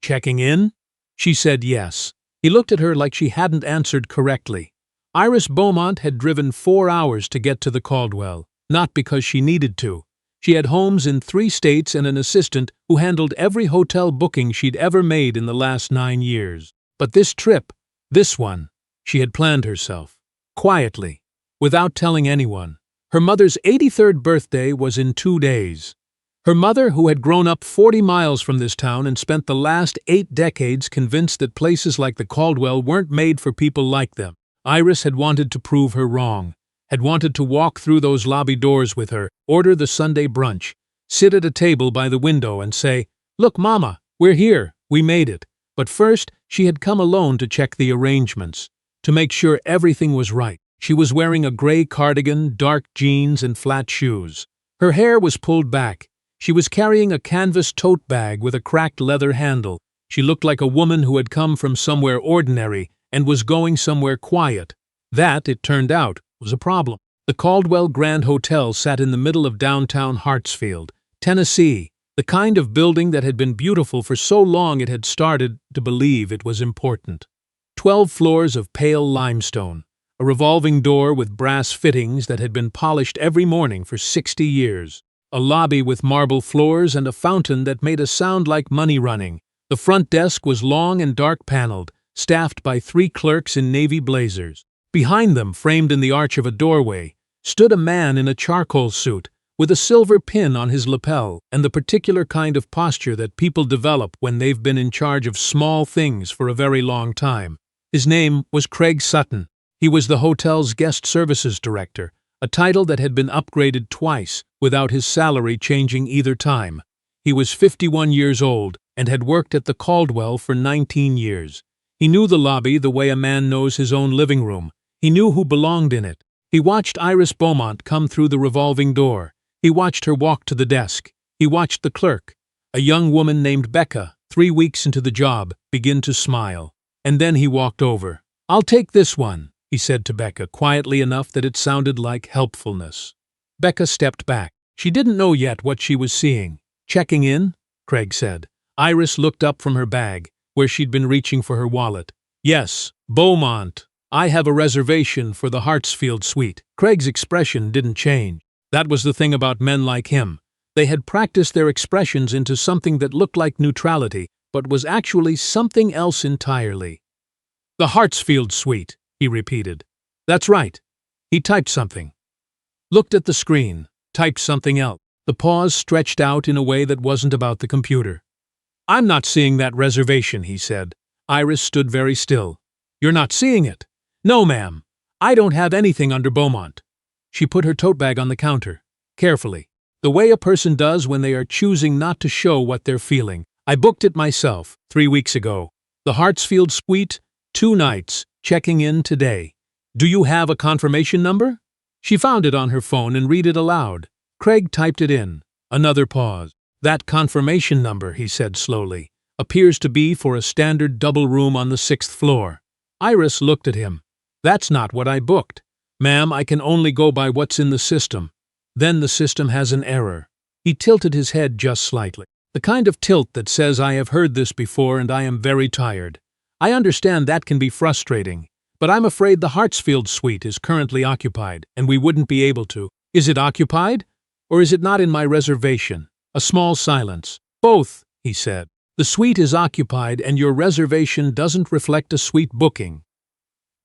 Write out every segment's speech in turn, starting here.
"Checking in?" She said yes. He looked at her like she hadn't answered correctly. Iris Beaumont had driven 4 hours to get to the Caldwell, not because she needed to. She had homes in 3 states and an assistant who handled every hotel booking she'd ever made in the last 9 years. But this trip, this one, she had planned herself. Quietly, without telling anyone. Her mother's 83rd birthday was in 2 days. Her mother, who had grown up 40 miles from this town and spent the last 8 decades convinced that places like the Caldwell weren't made for people like them. Iris had wanted to prove her wrong, had wanted to walk through those lobby doors with her, order the Sunday brunch, sit at a table by the window and say, "Look, Mama, we're here, we made it." But first, she had come alone to check the arrangements, to make sure everything was right. She was wearing a gray cardigan, dark jeans, and flat shoes. Her hair was pulled back. She was carrying a canvas tote bag with a cracked leather handle. She looked like a woman who had come from somewhere ordinary and was going somewhere quiet. That, it turned out, was a problem. The Caldwell Grand Hotel sat in the middle of downtown Hartsfield, Tennessee, the kind of building that had been beautiful for so long it had started to believe it was important. 12 floors of pale limestone, a revolving door with brass fittings that had been polished every morning for 60 years. A lobby with marble floors and a fountain that made a sound like money running. The front desk was long and dark-paneled, staffed by 3 clerks in navy blazers. Behind them, framed in the arch of a doorway, stood a man in a charcoal suit, with a silver pin on his lapel and the particular kind of posture that people develop when they've been in charge of small things for a very long time. His name was Craig Sutton. He was the hotel's guest services director, a title that had been upgraded twice without his salary changing either time. He was 51 years old and had worked at the Caldwell for 19 years. He knew the lobby the way a man knows his own living room. He knew who belonged in it. He watched Iris Beaumont come through the revolving door. He watched her walk to the desk. He watched the clerk, a young woman named Becca, 3 weeks into the job, begin to smile. And then he walked over. "I'll take this one," he said to Becca, quietly enough that it sounded like helpfulness. Becca stepped back. She didn't know yet what she was seeing. "Checking in?" Craig said. Iris looked up from her bag, where she'd been reaching for her wallet. "Yes, Beaumont. I have a reservation for the Hartsfield suite." Craig's expression didn't change. That was the thing about men like him. They had practiced their expressions into something that looked like neutrality, but was actually something else entirely. "The Hartsfield suite," he repeated. "That's right." He typed something. Looked at the screen, typed something else. The pause stretched out in a way that wasn't about the computer. "I'm not seeing that reservation," he said. Iris stood very still. "You're not seeing it?" "No, ma'am. I don't have anything under Beaumont." She put her tote bag on the counter, carefully, the way a person does when they are choosing not to show what they're feeling. "I booked it myself, 3 weeks ago. The Hartsfield suite, 2 nights, checking in today. Do you have a confirmation number?" She found it on her phone and read it aloud. Craig typed it in. Another pause. "That confirmation number," he said slowly, "appears to be for a standard double room on the 6th floor." Iris looked at him. "That's not what I booked. Ma'am, I can only go by what's in the system. Then the system has an error." He tilted his head just slightly. The kind of tilt that says, "I have heard this before and I am very tired." I understand that can be frustrating, but I'm afraid the Hartsfield suite is currently occupied, and we wouldn't be able to. "Is it occupied? Or is it not in my reservation?" A small silence. "Both," he said. "The suite is occupied and your reservation doesn't reflect a suite booking."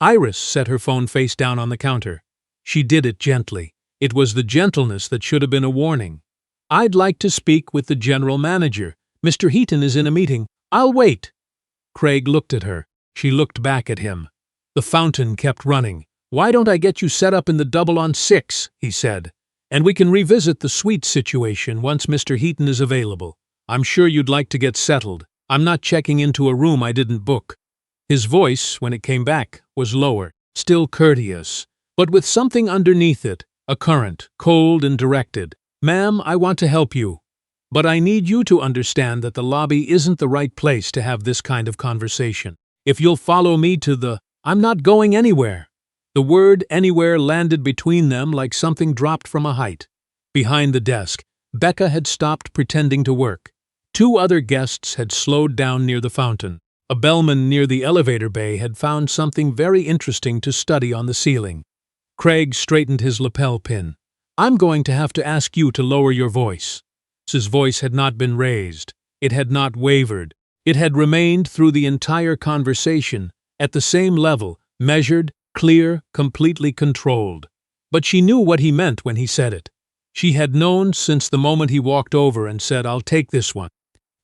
Iris set her phone face down on the counter. She did it gently. It was the gentleness that should have been a warning. "I'd like to speak with the general manager. Mr. Heaton is in a meeting. I'll wait." Craig looked at her. She looked back at him. The fountain kept running. "Why don't I get you set up in the double on 6, he said, "and we can revisit the suite situation once Mr. Heaton is available. I'm sure you'd like to get settled. I'm not checking into a room I didn't book." His voice, when it came back, was lower, still courteous, but with something underneath it, a current, cold and directed. "Ma'am, I want to help you, but I need you to understand that the lobby isn't the right place to have this kind of conversation. If you'll follow me to the—" "I'm not going anywhere." The word anywhere landed between them like something dropped from a height. Behind the desk, Becca had stopped pretending to work. Two other guests had slowed down near the fountain. A bellman near the elevator bay had found something very interesting to study on the ceiling. Craig straightened his lapel pin. "I'm going to have to ask you to lower your voice." His voice had not been raised. It had not wavered. It had remained through the entire conversation, at the same level, measured, clear, completely controlled. But she knew what he meant when he said it. She had known since the moment he walked over and said, "I'll take this one."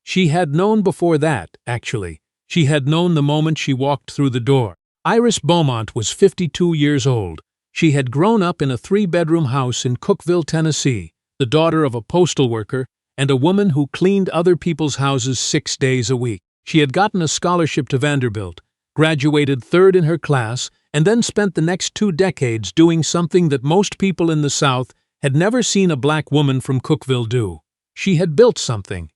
She had known before that, actually. She had known the moment she walked through the door. Iris Beaumont was 52 years old. She had grown up in a 3-bedroom house in Cookeville, Tennessee, the daughter of a postal worker and a woman who cleaned other people's houses 6 days a week. She had gotten a scholarship to Vanderbilt, graduated 3rd in her class, and then spent the next 2 decades doing something that most people in the South had never seen a black woman from Cookeville do. She had built something.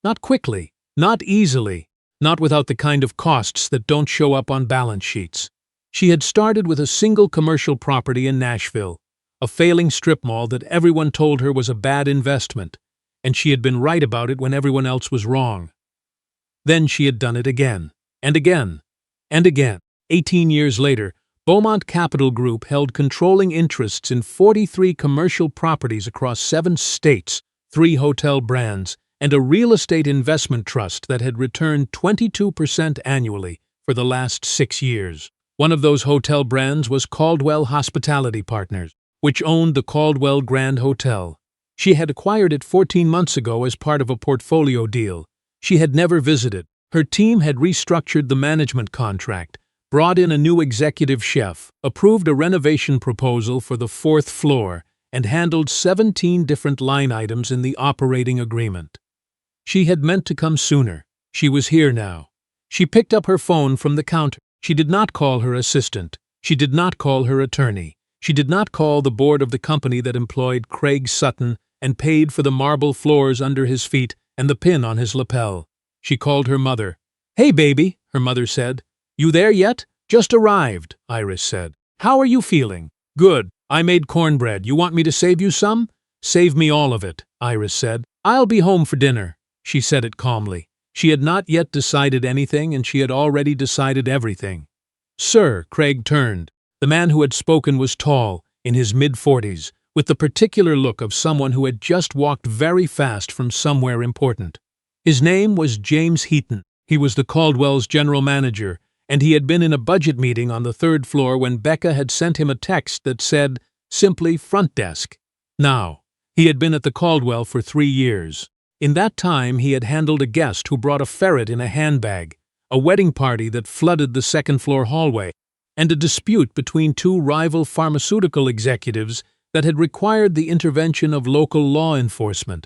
Not quickly, not easily, not without the kind of costs that don't show up on balance sheets. She had started with a single commercial property in Nashville, a failing strip mall that everyone told her was a bad investment, and she had been right about it when everyone else was wrong. Then she had done it again, and again, and again. 18 years later, Beaumont Capital Group held controlling interests in 43 commercial properties across 7 states, 3 hotel brands, and a real estate investment trust that had returned 22% annually for the last 6 years. One of those hotel brands was Caldwell Hospitality Partners, which owned the Caldwell Grand Hotel. She had acquired it 14 months ago as part of a portfolio deal. She had never visited. Her team had restructured the management contract, brought in a new executive chef, approved a renovation proposal for the 4th floor, and handled 17 different line items in the operating agreement. She had meant to come sooner. She was here now. She picked up her phone from the counter. She did not call her assistant. She did not call her attorney. She did not call the board of the company that employed Craig Sutton and paid for the marble floors under his feet and the pin on his lapel. She called her mother. "Hey, baby," her mother said. "You there yet?" "Just arrived," Iris said. "How are you feeling?" "Good. I made cornbread. You want me to save you some?" "Save me all of it," Iris said. "I'll be home for dinner." She said it calmly. She had not yet decided anything, and she had already decided everything. "Sir," Craig turned. The man who had spoken was tall, in his mid-40s, with the particular look of someone who had just walked very fast from somewhere important. His name was James Heaton. He was the Caldwell's general manager, and he had been in a budget meeting on the 3rd floor when Becca had sent him a text that said, simply, "front desk." Now, he had been at the Caldwell for 3 years. In that time, he had handled a guest who brought a ferret in a handbag, a wedding party that flooded the 2nd-floor hallway, and a dispute between 2 rival pharmaceutical executives that had required the intervention of local law enforcement.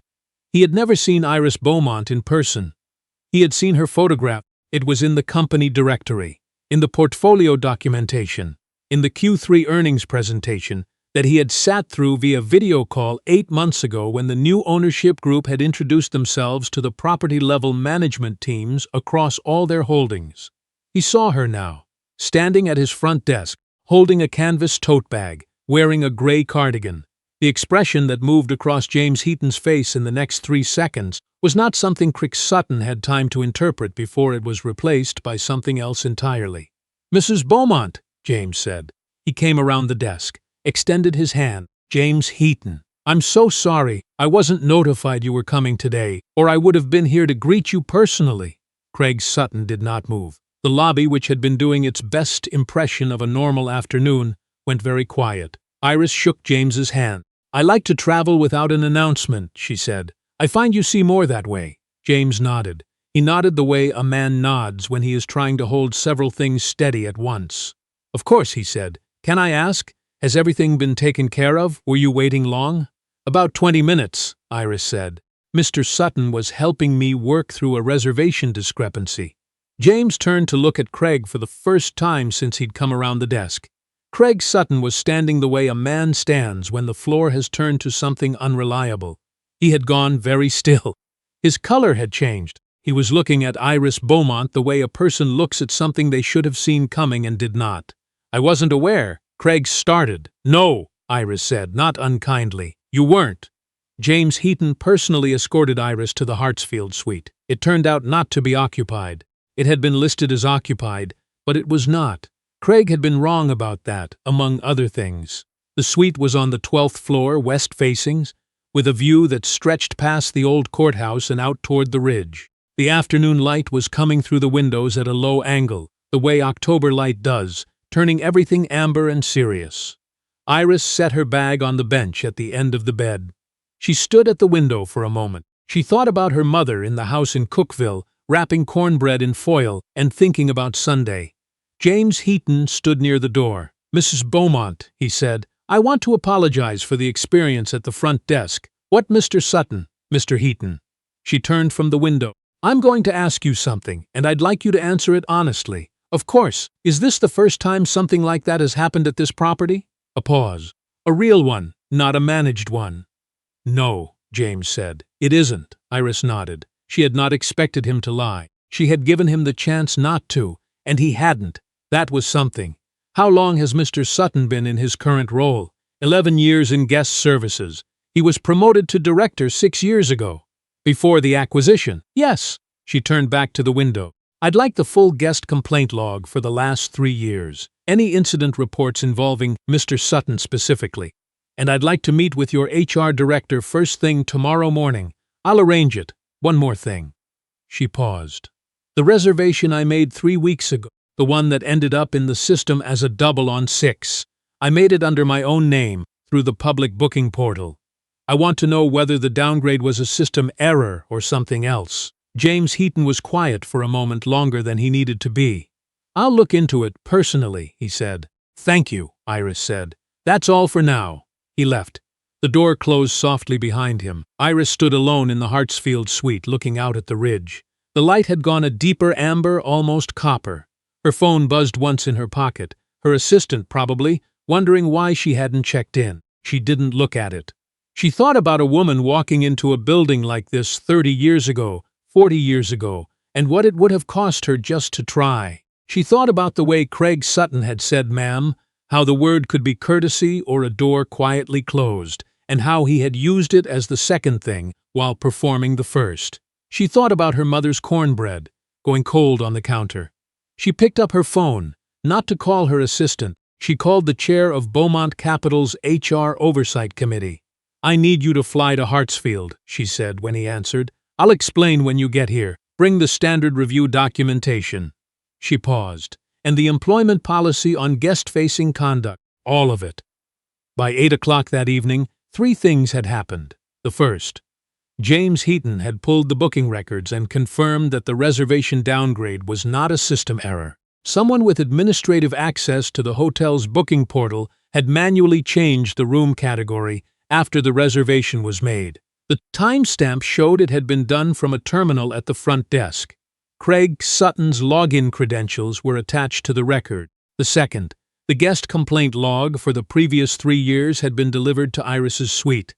He had never seen Iris Beaumont in person. He had seen her photograph. It was in the company directory, in the portfolio documentation, in the Q3 earnings presentation that he had sat through via video call 8 months ago when the new ownership group had introduced themselves to the property-level management teams across all their holdings. He saw her now, standing at his front desk, holding a canvas tote bag, wearing a gray cardigan. The expression that moved across James Heaton's face in the next 3 seconds was not something Craig Sutton had time to interpret before it was replaced by something else entirely. "Mrs. Beaumont," James said. He came around the desk, extended his hand. "James Heaton. I'm so sorry. I wasn't notified you were coming today, or I would have been here to greet you personally." Craig Sutton did not move. The lobby, which had been doing its best impression of a normal afternoon, went very quiet. Iris shook James's hand. "I like to travel without an announcement," she said. "I find you see more that way." James nodded. He nodded the way a man nods when he is trying to hold several things steady at once. "Of course," he said. "Can I ask? Has everything been taken care of? Were you waiting long?" "About 20 minutes, Iris said. "Mr. Sutton was helping me work through a reservation discrepancy." James turned to look at Craig for the first time since he'd come around the desk. Craig Sutton was standing the way a man stands when the floor has turned to something unreliable. He had gone very still. His color had changed. He was looking at Iris Beaumont the way a person looks at something they should have seen coming and did not. "I wasn't aware." Craig started. "No," Iris said, not unkindly. "You weren't." James Heaton personally escorted Iris to the Hartsfield suite. It turned out not to be occupied. It had been listed as occupied, but it was not. Craig had been wrong about that, among other things. The suite was on the 12th floor, west-facing, with a view that stretched past the old courthouse and out toward the ridge. The afternoon light was coming through the windows at a low angle, the way October light does, turning everything amber and serious. Iris set her bag on the bench at the end of the bed. She stood at the window for a moment. She thought about her mother in the house in Cookville, wrapping cornbread in foil and thinking about Sunday. James Heaton stood near the door. "Mrs. Beaumont," he said, "I want to apologize for the experience at the front desk." "What, Mr. Sutton?" "Mr. Heaton." She turned from the window. "I'm going to ask you something, and I'd like you to answer it honestly. Of course, is this the first time something like that has happened at this property?" A pause. "A real one, not a managed one." "No," James said. "It isn't." Iris nodded. She had not expected him to lie. She had given him the chance not to, and he hadn't. That was something. "How long has Mr. Sutton been in his current role?" 11 years in guest services. He was promoted to director 6 years ago. "Before the acquisition?" "Yes." She turned back to the window. "I'd like the full guest complaint log for the last 3 years. Any incident reports involving Mr. Sutton specifically. And I'd like to meet with your HR director first thing tomorrow morning. I'll arrange it. One more thing." She paused. "The reservation I made 3 weeks ago, the one that ended up in the system as a double on 6. I made it under my own name, through the public booking portal. I want to know whether the downgrade was a system error or something else." James Heaton was quiet for a moment longer than he needed to be. "I'll look into it personally," he said. "Thank you," Iris said. "That's all for now." He left. The door closed softly behind him. Iris stood alone in the Hartsfield suite, looking out at the ridge. The light had gone a deeper amber, almost copper. Her phone buzzed once in her pocket. Her assistant, probably, wondering why she hadn't checked in. She didn't look at it. She thought about a woman walking into a building like this 30 years ago, 40 years ago, and what it would have cost her just to try. She thought about the way Craig Sutton had said "ma'am," how the word could be courtesy or a door quietly closed, and how he had used it as the second thing while performing the first. She thought about her mother's cornbread, going cold on the counter. She picked up her phone, not to call her assistant. She called the chair of Beaumont Capital's HR Oversight Committee. "I need you to fly to Hartsfield," she said when he answered. "I'll explain when you get here. Bring the standard review documentation." She paused. "And the employment policy on guest-facing conduct. All of it." By 8 o'clock that evening, 3 things had happened. The first, James Heaton had pulled the booking records and confirmed that the reservation downgrade was not a system error. Someone with administrative access to the hotel's booking portal had manually changed the room category after the reservation was made. The timestamp showed it had been done from a terminal at the front desk. Craig Sutton's login credentials were attached to the record. The second, the guest complaint log for the previous 3 years had been delivered to Iris's suite.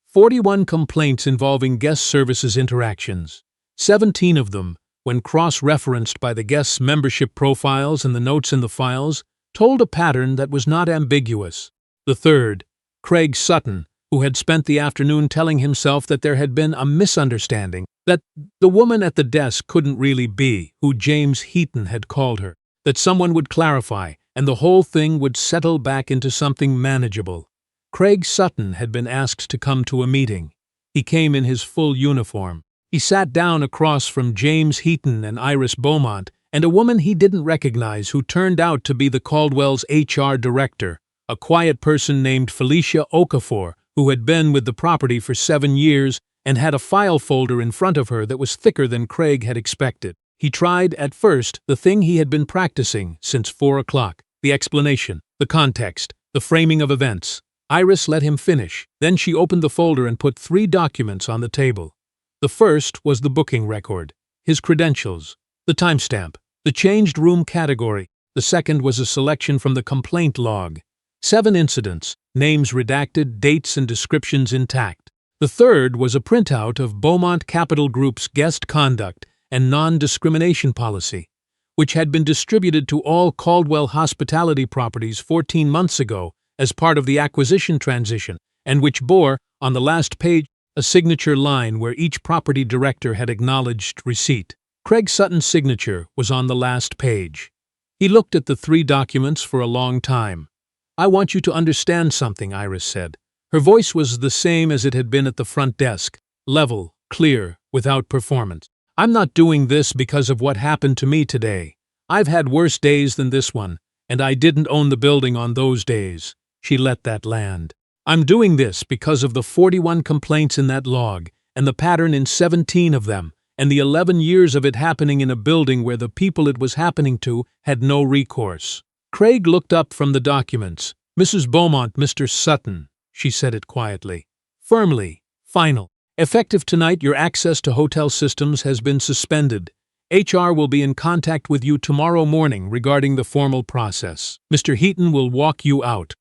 41 complaints involving guest services interactions. 17 of them, when cross-referenced by the guests' membership profiles and the notes in the files, told a pattern that was not ambiguous. The third, Craig Sutton, who had spent the afternoon telling himself that there had been a misunderstanding, that the woman at the desk couldn't really be who James Heaton had called her, that someone would clarify, and the whole thing would settle back into something manageable. Craig Sutton had been asked to come to a meeting. He came in his full uniform. He sat down across from James Heaton and Iris Beaumont and a woman he didn't recognize who turned out to be the Caldwell's HR director, a quiet person named Felicia Okafor, who had been with the property for 7 years and had a file folder in front of her that was thicker than Craig had expected. He tried, at first, the thing he had been practicing since 4 o'clock, the explanation, the context, the framing of events. Iris let him finish. Then she opened the folder and put 3 documents on the table. The first was the booking record, his credentials, the timestamp, the changed room category. The second was a selection from the complaint log. 7 incidents, names redacted, dates and descriptions intact. The third was a printout of Beaumont Capital Group's guest conduct and non-discrimination policy, which had been distributed to all Caldwell hospitality properties 14 months ago as part of the acquisition transition, and which bore, on the last page, a signature line where each property director had acknowledged receipt. Craig Sutton's signature was on the last page. He looked at the 3 documents for a long time. "I want you to understand something," Iris said. Her voice was the same as it had been at the front desk, level, clear, without performance. "I'm not doing this because of what happened to me today. I've had worse days than this one, and I didn't own the building on those days." She let that land. "I'm doing this because of the 41 complaints in that log, and the pattern in 17 of them, and the 11 years of it happening in a building where the people it was happening to had no recourse." Craig looked up from the documents. "Mrs. Beaumont, Mr. Sutton," she said it quietly. Firmly. Final. "Effective tonight, your access to hotel systems has been suspended. HR will be in contact with you tomorrow morning regarding the formal process. Mr. Heaton will walk you out."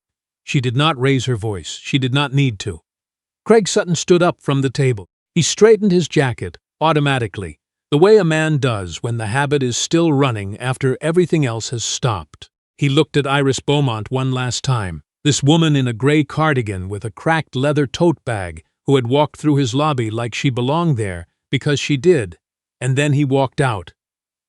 She did not raise her voice. She did not need to. Craig Sutton stood up from the table. He straightened his jacket, automatically, the way a man does when the habit is still running after everything else has stopped. He looked at Iris Beaumont one last time, this woman in a gray cardigan with a cracked leather tote bag who had walked through his lobby like she belonged there because she did, and then he walked out.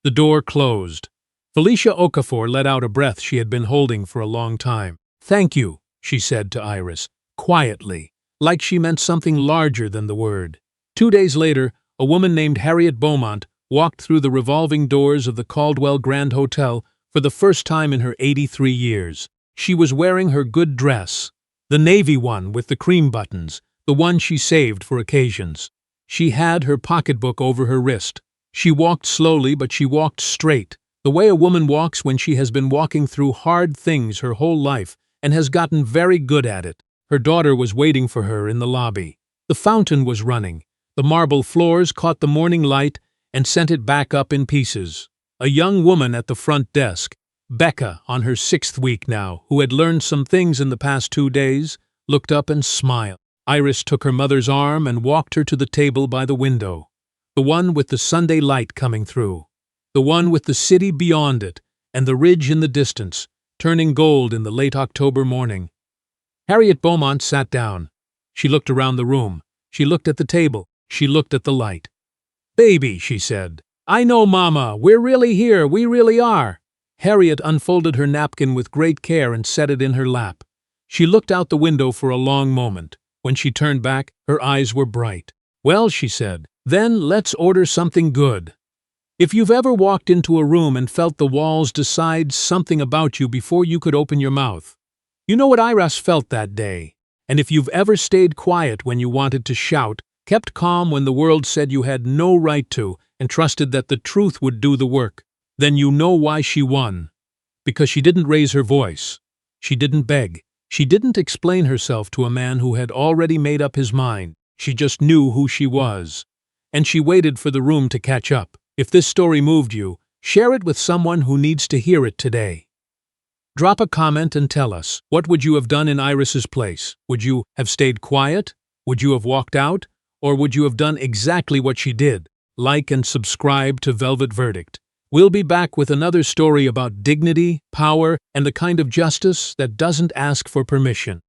The door closed. Felicia Okafor let out a breath she had been holding for a long time. "Thank you," she said to Iris, quietly, like she meant something larger than the word. 2 days later, a woman named Harriet Beaumont walked through the revolving doors of the Caldwell Grand Hotel for the first time in her 83 years. She was wearing her good dress, the navy one with the cream buttons, the one she saved for occasions. She had her pocketbook over her wrist. She walked slowly, but she walked straight, the way a woman walks when she has been walking through hard things her whole life and has gotten very good at it. Her daughter was waiting for her in the lobby. The fountain was running. The marble floors caught the morning light and sent it back up in pieces. A young woman at the front desk, Becca, on her 6th week now, who had learned some things in the past 2 days, looked up and smiled. Iris took her mother's arm and walked her to the table by the window, the one with the Sunday light coming through, the one with the city beyond it and the ridge in the distance, turning gold in the late October morning. Harriet Beaumont sat down. She looked around the room. She looked at the table. She looked at the light. "Baby," she said. "I know, Mama. We're really here. We really are." Harriet unfolded her napkin with great care and set it in her lap. She looked out the window for a long moment. When she turned back, her eyes were bright. "Well," she said, "then let's order something good." If you've ever walked into a room and felt the walls decide something about you before you could open your mouth, you know what Iris felt that day. And if you've ever stayed quiet when you wanted to shout, kept calm when the world said you had no right to, and trusted that the truth would do the work, then you know why she won. Because she didn't raise her voice. She didn't beg. She didn't explain herself to a man who had already made up his mind. She just knew who she was. And she waited for the room to catch up. If this story moved you, share it with someone who needs to hear it today. Drop a comment and tell us, what would you have done in Iris's place? Would you have stayed quiet? Would you have walked out? Or would you have done exactly what she did? Like and subscribe to Velvet Verdict. We'll be back with another story about dignity, power, and the kind of justice that doesn't ask for permission.